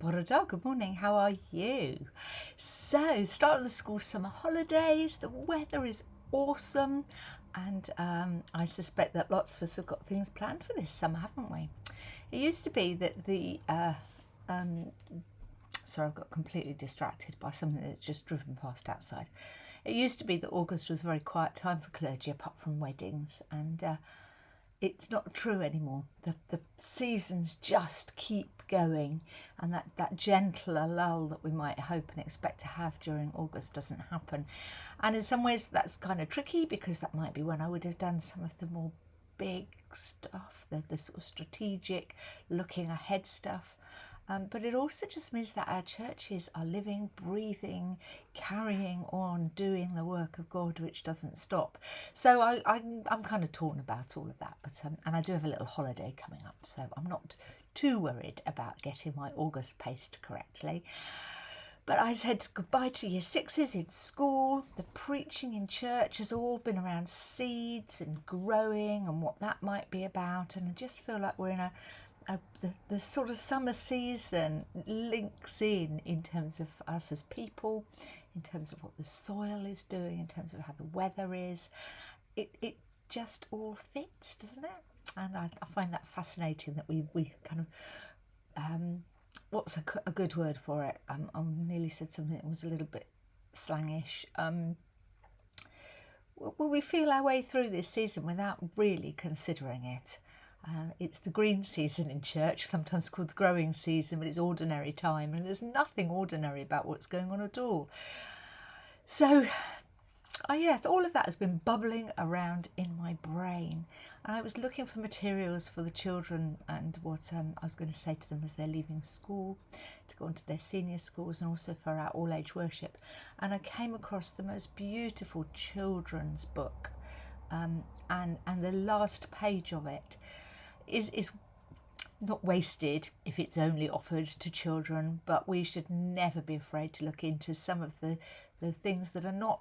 Borodo, good morning, how are you? So, start of the school summer holidays, the weather is awesome, and I suspect that lots of us have got things planned for this summer, haven't we? It used to be that sorry, I got completely distracted by something that's just driven past outside. It used to be that August was a very quiet time for clergy, apart from weddings, and it's not true anymore. The seasons just keep going, and that gentler lull that we might hope and expect to have during August doesn't happen. And in some ways that's kind of tricky, because that might be when I would have done some of the more big stuff, the sort of strategic, looking ahead stuff. But it also just means that our churches are living, breathing, carrying on, doing the work of God, which doesn't stop. So I'm kind of torn about all of that. But and I do have a little holiday coming up, so I'm not too worried about getting my August paced correctly. But I said goodbye to year sixes in school. The preaching in church has all been around seeds and growing and what that might be about. And I just feel like we're in the sort of summer season links in terms of us as people, in terms of what the soil is doing, in terms of how the weather is. It just all fits, doesn't it? And I find that fascinating that we kind of what's a good word for it? I nearly said something that was a little bit slangish. Well, we feel our way through this season without really considering it. It's the green season in church, sometimes called the growing season, but it's ordinary time, and there's nothing ordinary about what's going on at all. So, yes, all of that has been bubbling around in my brain. And I was looking for materials for the children and what I was going to say to them as they're leaving school to go on to their senior schools, and also for our all-age worship. And I came across the most beautiful children's book, and the last page of it is not wasted if it's only offered to children, but we should never be afraid to look into some of the things that are not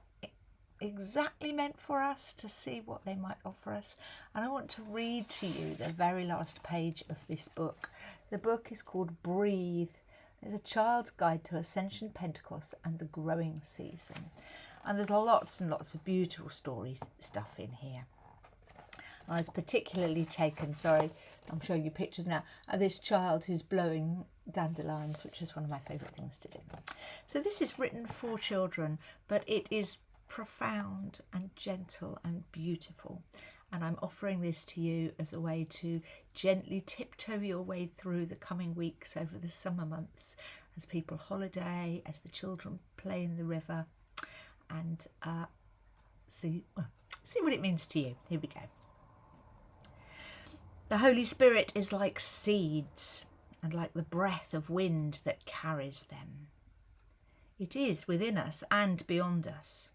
exactly meant for us, to see what they might offer us. And I want to read to you the very last page of this book. The book is called Breathe. It's a child's guide to Ascension, Pentecost and the growing season. And there's lots and lots of beautiful story stuff in here. I was particularly taken, sorry, I'm showing you pictures now, of this child who's blowing dandelions, which is one of my favourite things to do. So this is written for children, but it is profound and gentle and beautiful. And I'm offering this to you as a way to gently tiptoe your way through the coming weeks over the summer months, as people holiday, as the children play in the river, and see what it means to you. Here we go. The Holy Spirit is like seeds and like the breath of wind that carries them. It is within us and beyond us.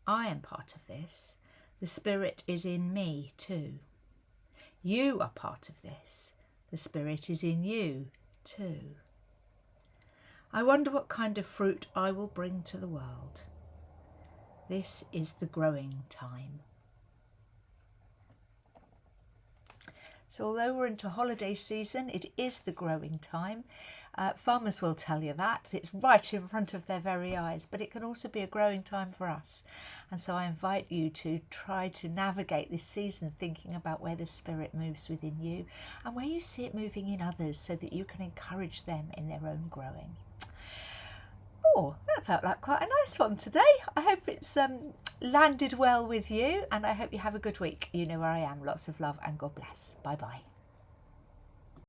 I am part of this. The Spirit is in me too. You are part of this. The Spirit is in you too. I wonder what kind of fruit I will bring to the world. This is the growing time. So although we're into holiday season, it is the growing time. Farmers will tell you that. It's right in front of their very eyes, but it can also be a growing time for us. And so I invite you to try to navigate this season thinking about where the Spirit moves within you and where you see it moving in others, so that you can encourage them in their own growing. Oh, that felt like quite a nice one today. I hope it's landed well with you, and I hope you have a good week. You know where I am. Lots of love and God bless. Bye bye.